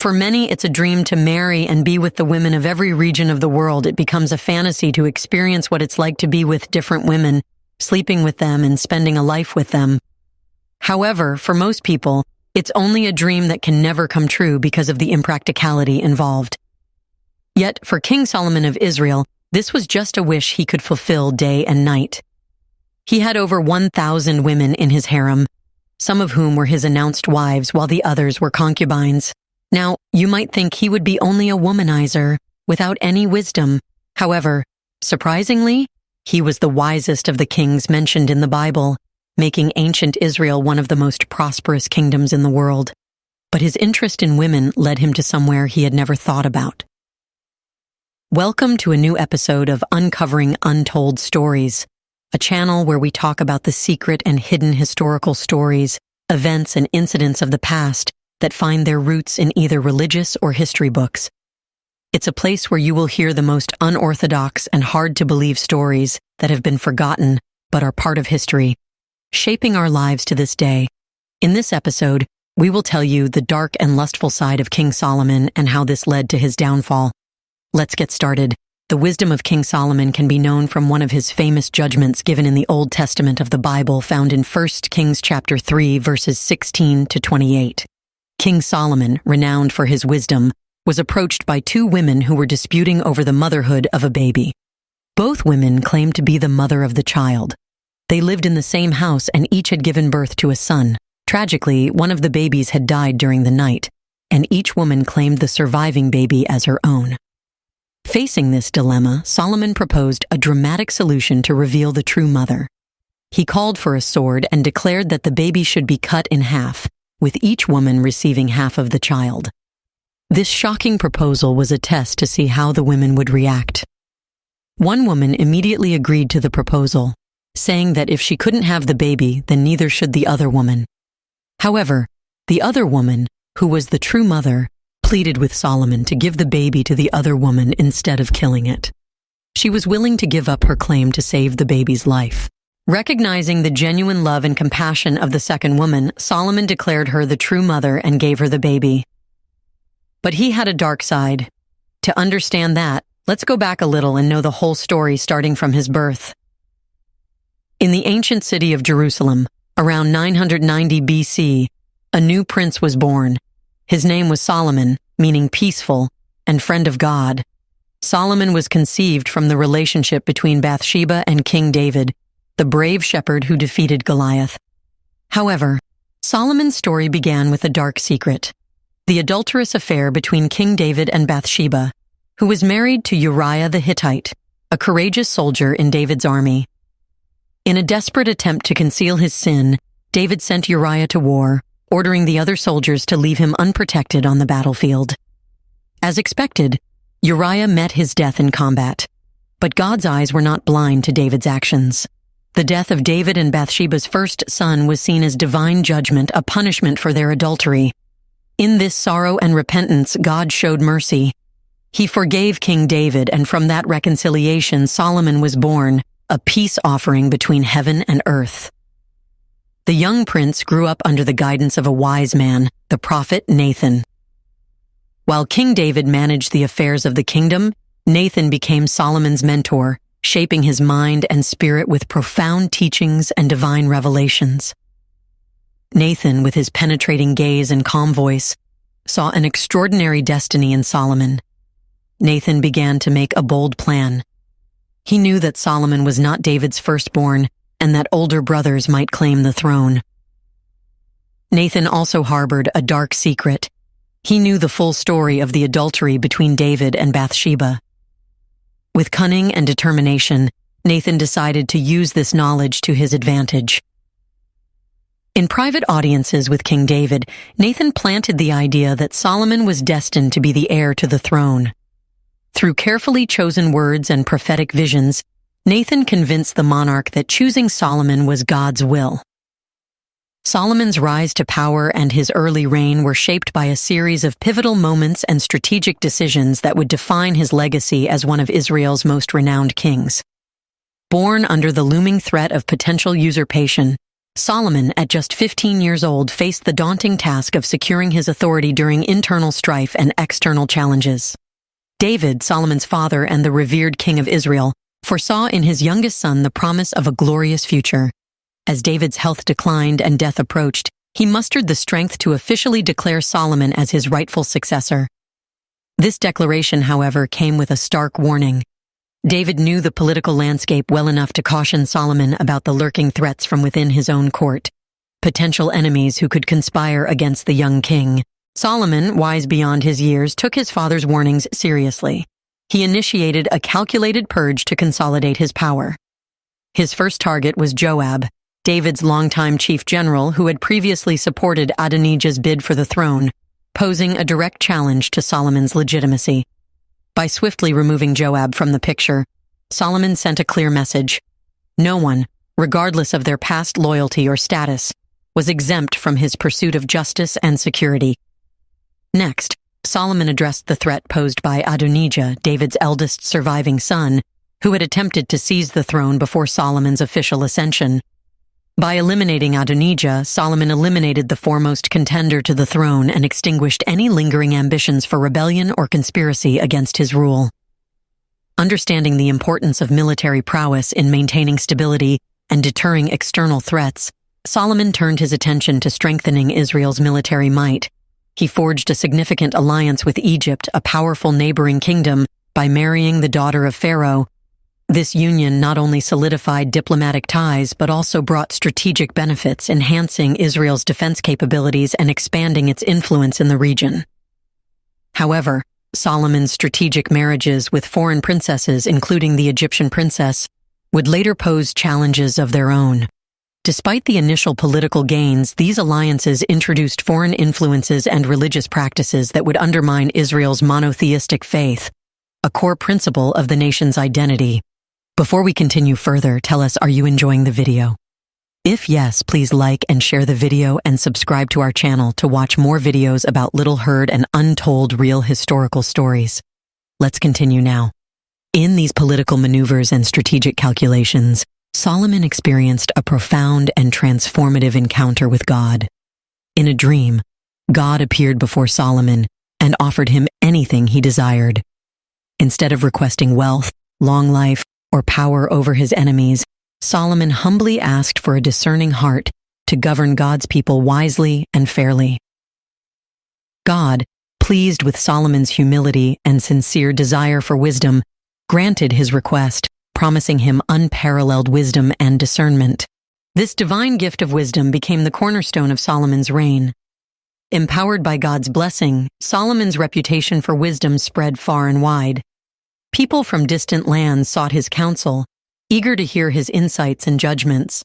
For many, it's a dream to marry and be with the women of every region of the world. It becomes a fantasy to experience what it's like to be with different women, sleeping with them and spending a life with them. However, for most people, it's only a dream that can never come true because of the impracticality involved. Yet, for King Solomon of Israel, this was just a wish he could fulfill day and night. He had over 1,000 women in his harem, some of whom were his announced wives while the others were concubines. Now, you might think he would be only a womanizer, without any wisdom. However, surprisingly, he was the wisest of the kings mentioned in the Bible, making ancient Israel one of the most prosperous kingdoms in the world. But his interest in women led him to somewhere he had never thought about. Welcome to a new episode of Uncovering Untold Stories, a channel where we talk about the secret and hidden historical stories, events, and incidents of the past that find their roots in either religious or history books. It's a place where you will hear the most unorthodox and hard-to-believe stories that have been forgotten but are part of history, shaping our lives to this day. In this episode, we will tell you the dark and lustful side of King Solomon and how this led to his downfall. Let's get started. The wisdom of King Solomon can be known from one of his famous judgments given in the Old Testament of the Bible, found in 1 Kings chapter 3, verses 16 to 28. King Solomon, renowned for his wisdom, was approached by two women who were disputing over the motherhood of a baby. Both women claimed to be the mother of the child. They lived in the same house and each had given birth to a son. Tragically, one of the babies had died during the night, and each woman claimed the surviving baby as her own. Facing this dilemma, Solomon proposed a dramatic solution to reveal the true mother. He called for a sword and declared that the baby should be cut in half, with each woman receiving half of the child. This shocking proposal was a test to see how the women would react. One woman immediately agreed to the proposal, saying that if she couldn't have the baby, then neither should the other woman. However, the other woman, who was the true mother, pleaded with Solomon to give the baby to the other woman instead of killing it. She was willing to give up her claim to save the baby's life. Recognizing the genuine love and compassion of the second woman, Solomon declared her the true mother and gave her the baby. But he had a dark side. To understand that, let's go back a little and know the whole story starting from his birth. In the ancient city of Jerusalem, around 990 BC, a new prince was born. His name was Solomon, meaning peaceful, and friend of God. Solomon was conceived from the relationship between Bathsheba and King David, the brave shepherd who defeated Goliath. However, Solomon's story began with a dark secret: the adulterous affair between King David and Bathsheba, who was married to Uriah the Hittite, a courageous soldier in David's army. In a desperate attempt to conceal his sin, David sent Uriah to war, ordering the other soldiers to leave him unprotected on the battlefield. As expected, Uriah met his death in combat, but God's eyes were not blind to David's actions. The death of David and Bathsheba's first son was seen as divine judgment, a punishment for their adultery. In this sorrow and repentance, God showed mercy. He forgave King David, and from that reconciliation, Solomon was born, a peace offering between heaven and earth. The young prince grew up under the guidance of a wise man, the prophet Nathan. While King David managed the affairs of the kingdom, Nathan became Solomon's mentor, shaping his mind and spirit with profound teachings and divine revelations. Nathan, with his penetrating gaze and calm voice, saw an extraordinary destiny in Solomon. Nathan began to make a bold plan. He knew that Solomon was not David's firstborn, and that older brothers might claim the throne. Nathan also harbored a dark secret. He knew the full story of the adultery between David and Bathsheba. With cunning and determination, Nathan decided to use this knowledge to his advantage. In private audiences with King David, Nathan planted the idea that Solomon was destined to be the heir to the throne. Through carefully chosen words and prophetic visions, Nathan convinced the monarch that choosing Solomon was God's will. Solomon's rise to power and his early reign were shaped by a series of pivotal moments and strategic decisions that would define his legacy as one of Israel's most renowned kings. Born under the looming threat of potential usurpation, Solomon, at just 15 years old, faced the daunting task of securing his authority during internal strife and external challenges. David, Solomon's father and the revered king of Israel, foresaw in his youngest son the promise of a glorious future. As David's health declined and death approached, he mustered the strength to officially declare Solomon as his rightful successor. This declaration, however, came with a stark warning. David knew the political landscape well enough to caution Solomon about the lurking threats from within his own court, potential enemies who could conspire against the young king. Solomon, wise beyond his years, took his father's warnings seriously. He initiated a calculated purge to consolidate his power. His first target was Joab, David's longtime chief general who had previously supported Adonijah's bid for the throne, posing a direct challenge to Solomon's legitimacy. By swiftly removing Joab from the picture, Solomon sent a clear message. No one, regardless of their past loyalty or status, was exempt from his pursuit of justice and security. Next, Solomon addressed the threat posed by Adonijah, David's eldest surviving son, who had attempted to seize the throne before Solomon's official ascension. By eliminating Adonijah, Solomon eliminated the foremost contender to the throne and extinguished any lingering ambitions for rebellion or conspiracy against his rule. Understanding the importance of military prowess in maintaining stability and deterring external threats, Solomon turned his attention to strengthening Israel's military might. He forged a significant alliance with Egypt, a powerful neighboring kingdom, by marrying the daughter of Pharaoh. This union not only solidified diplomatic ties but also brought strategic benefits, enhancing Israel's defense capabilities and expanding its influence in the region. However, Solomon's strategic marriages with foreign princesses, including the Egyptian princess, would later pose challenges of their own. Despite the initial political gains, these alliances introduced foreign influences and religious practices that would undermine Israel's monotheistic faith, a core principle of the nation's identity. Before we continue further, tell us, are you enjoying the video? If yes, please like and share the video and subscribe to our channel to watch more videos about little heard and untold real historical stories. Let's continue now. In these political maneuvers and strategic calculations, Solomon experienced a profound and transformative encounter with God. In a dream, God appeared before Solomon and offered him anything he desired. Instead of requesting wealth, long life, or power over his enemies, Solomon humbly asked for a discerning heart to govern God's people wisely and fairly. God, pleased with Solomon's humility and sincere desire for wisdom, granted his request, promising him unparalleled wisdom and discernment. This divine gift of wisdom became the cornerstone of Solomon's reign. Empowered by God's blessing, Solomon's reputation for wisdom spread far and wide. People from distant lands sought his counsel, eager to hear his insights and judgments.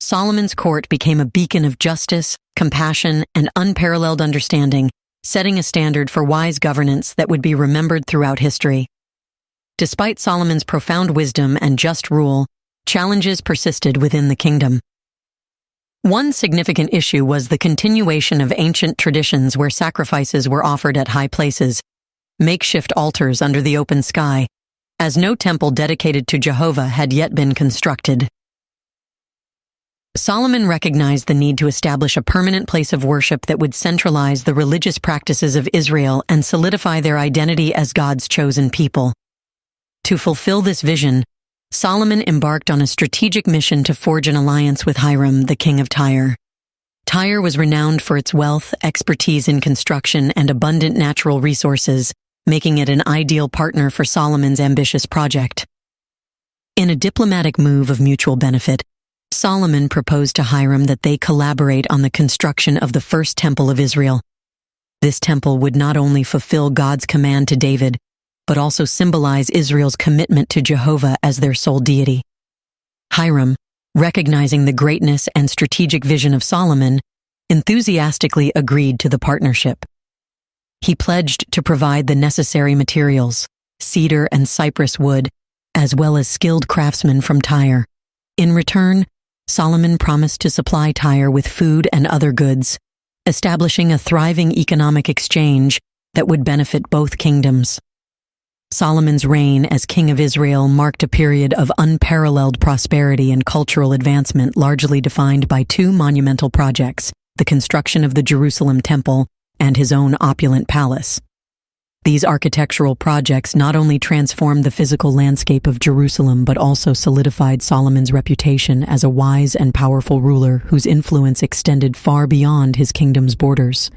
Solomon's court became a beacon of justice, compassion, and unparalleled understanding, setting a standard for wise governance that would be remembered throughout history. Despite Solomon's profound wisdom and just rule, challenges persisted within the kingdom. One significant issue was the continuation of ancient traditions where sacrifices were offered at high places, makeshift altars under the open sky, as no temple dedicated to Jehovah had yet been constructed. Solomon recognized the need to establish a permanent place of worship that would centralize the religious practices of Israel and solidify their identity as God's chosen people. To fulfill this vision, Solomon embarked on a strategic mission to forge an alliance with Hiram, the king of Tyre. Tyre was renowned for its wealth, expertise in construction, and abundant natural resources, making it an ideal partner for Solomon's ambitious project. In a diplomatic move of mutual benefit, Solomon proposed to Hiram that they collaborate on the construction of the first temple of Israel. This temple would not only fulfill God's command to David, but also symbolize Israel's commitment to Jehovah as their sole deity. Hiram, recognizing the greatness and strategic vision of Solomon, enthusiastically agreed to the partnership. He pledged to provide the necessary materials, cedar and cypress wood, as well as skilled craftsmen from Tyre. In return, Solomon promised to supply Tyre with food and other goods, establishing a thriving economic exchange that would benefit both kingdoms. Solomon's reign as king of Israel marked a period of unparalleled prosperity and cultural advancement, largely defined by two monumental projects: the construction of the Jerusalem temple and his own opulent palace. These architectural projects not only transformed the physical landscape of Jerusalem but also solidified Solomon's reputation as a wise and powerful ruler whose influence extended far beyond his kingdom's borders.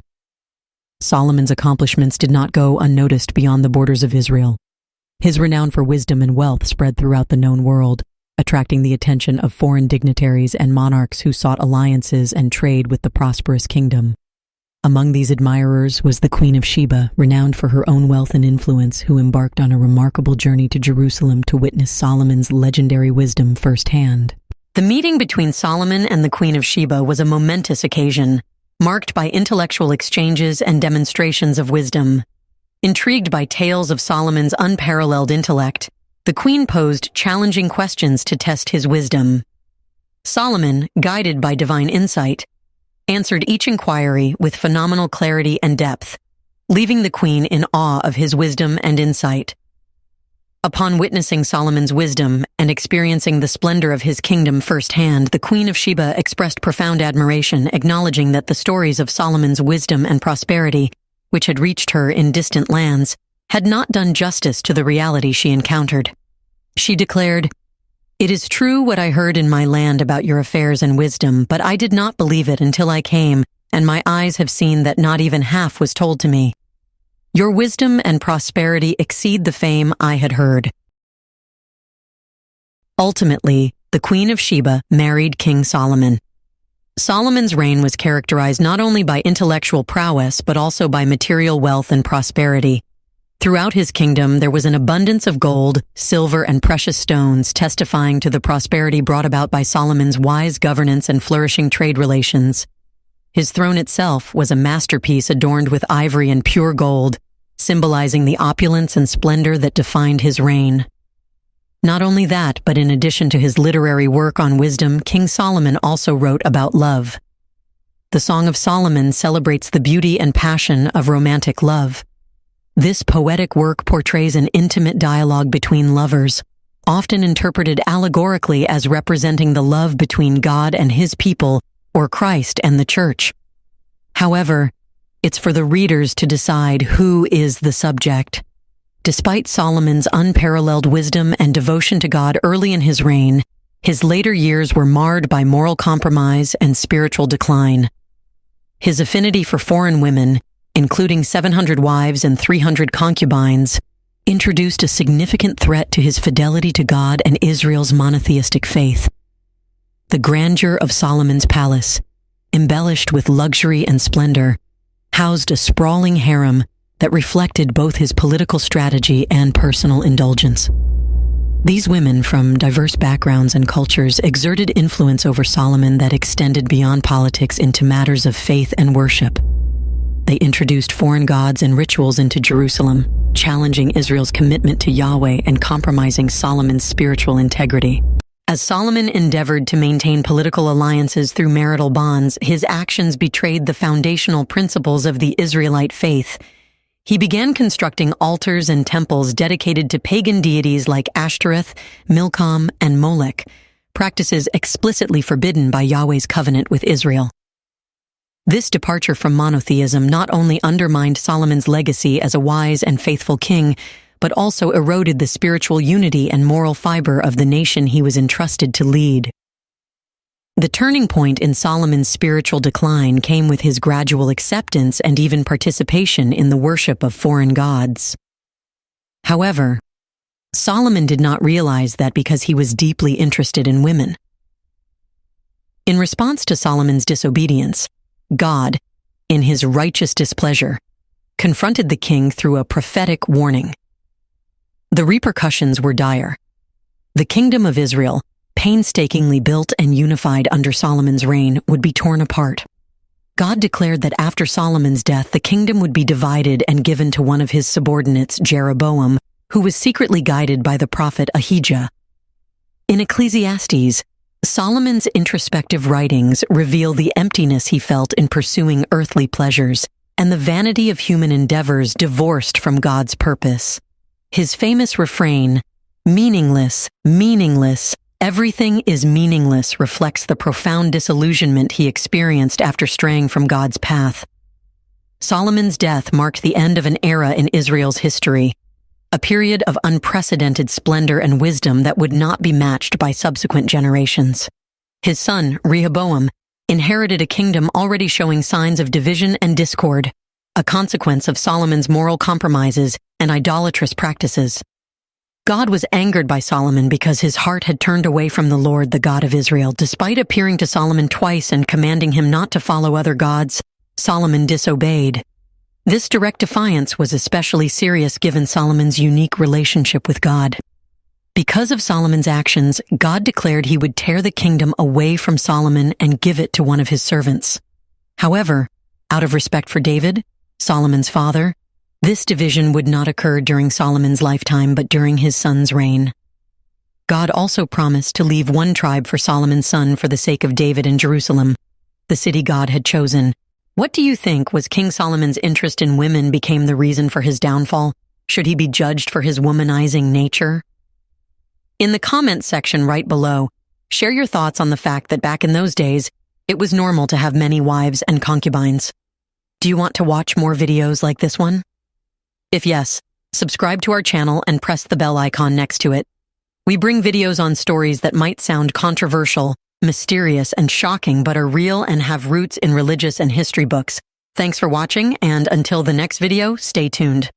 Solomon's accomplishments did not go unnoticed beyond the borders of Israel. His renown for wisdom and wealth spread throughout the known world, attracting the attention of foreign dignitaries and monarchs who sought alliances and trade with the prosperous kingdom. Among these admirers was the Queen of Sheba, renowned for her own wealth and influence, who embarked on a remarkable journey to Jerusalem to witness Solomon's legendary wisdom firsthand. The meeting between Solomon and the Queen of Sheba was a momentous occasion, marked by intellectual exchanges and demonstrations of wisdom. Intrigued by tales of Solomon's unparalleled intellect, the Queen posed challenging questions to test his wisdom. Solomon, guided by divine insight, answered each inquiry with phenomenal clarity and depth, leaving the Queen in awe of his wisdom and insight. Upon witnessing Solomon's wisdom and experiencing the splendor of his kingdom firsthand, the Queen of Sheba expressed profound admiration, acknowledging that the stories of Solomon's wisdom and prosperity, which had reached her in distant lands, had not done justice to the reality she encountered. She declared, "It is true what I heard in my land about your affairs and wisdom, but I did not believe it until I came, and my eyes have seen that not even half was told to me. Your wisdom and prosperity exceed the fame I had heard." Ultimately, the Queen of Sheba married King Solomon. Solomon's reign was characterized not only by intellectual prowess but also by material wealth and prosperity. Throughout his kingdom, there was an abundance of gold, silver, and precious stones, testifying to the prosperity brought about by Solomon's wise governance and flourishing trade relations. His throne itself was a masterpiece adorned with ivory and pure gold, symbolizing the opulence and splendor that defined his reign. Not only that, but in addition to his literary work on wisdom, King Solomon also wrote about love. The Song of Solomon celebrates the beauty and passion of romantic love. This poetic work portrays an intimate dialogue between lovers, often interpreted allegorically as representing the love between God and his people, or Christ and the Church. However, it's for the readers to decide who is the subject. Despite Solomon's unparalleled wisdom and devotion to God early in his reign, his later years were marred by moral compromise and spiritual decline. His affinity for foreign women, including 700 wives and 300 concubines, introduced a significant threat to his fidelity to God and Israel's monotheistic faith. The grandeur of Solomon's palace, embellished with luxury and splendor, housed a sprawling harem that reflected both his political strategy and personal indulgence. These women from diverse backgrounds and cultures exerted influence over Solomon that extended beyond politics into matters of faith and worship. They introduced foreign gods and rituals into Jerusalem, challenging Israel's commitment to Yahweh and compromising Solomon's spiritual integrity. As Solomon endeavored to maintain political alliances through marital bonds, his actions betrayed the foundational principles of the Israelite faith. He began constructing altars and temples dedicated to pagan deities like Ashtoreth, Milcom, and Molech, practices explicitly forbidden by Yahweh's covenant with Israel. This departure from monotheism not only undermined Solomon's legacy as a wise and faithful king, but also eroded the spiritual unity and moral fiber of the nation he was entrusted to lead. The turning point in Solomon's spiritual decline came with his gradual acceptance and even participation in the worship of foreign gods. However, Solomon did not realize that because he was deeply interested in women. In response to Solomon's disobedience, God, in his righteous displeasure, confronted the king through a prophetic warning. The repercussions were dire. The kingdom of Israel, painstakingly built and unified under Solomon's reign, would be torn apart. God declared that after Solomon's death, the kingdom would be divided and given to one of his subordinates, Jeroboam, who was secretly guided by the prophet Ahijah. In Ecclesiastes, Solomon's introspective writings reveal the emptiness he felt in pursuing earthly pleasures and the vanity of human endeavors divorced from God's purpose. His famous refrain, "Meaningless, meaningless, everything is meaningless," reflects the profound disillusionment he experienced after straying from God's path. Solomon's death marked the end of an era in Israel's history, a period of unprecedented splendor and wisdom that would not be matched by subsequent generations. His son, Rehoboam, inherited a kingdom already showing signs of division and discord, a consequence of Solomon's moral compromises and idolatrous practices. God was angered by Solomon because his heart had turned away from the Lord, the God of Israel. Despite appearing to Solomon twice and commanding him not to follow other gods, Solomon disobeyed. This direct defiance was especially serious given Solomon's unique relationship with God. Because of Solomon's actions, God declared he would tear the kingdom away from Solomon and give it to one of his servants. However, out of respect for David, Solomon's father, this division would not occur during Solomon's lifetime but during his son's reign. God also promised to leave one tribe for Solomon's son for the sake of David and Jerusalem, the city God had chosen. What do you think? Was King Solomon's interest in women became the reason for his downfall? Should he be judged for his womanizing nature? In the comments section right below, share your thoughts on the fact that back in those days, it was normal to have many wives and concubines. Do you want to watch more videos like this one? If yes, subscribe to our channel and press the bell icon next to it. We bring videos on stories that might sound controversial, mysterious, and shocking, but are real and have roots in religious and history books. Thanks for watching, and until the next video, stay tuned.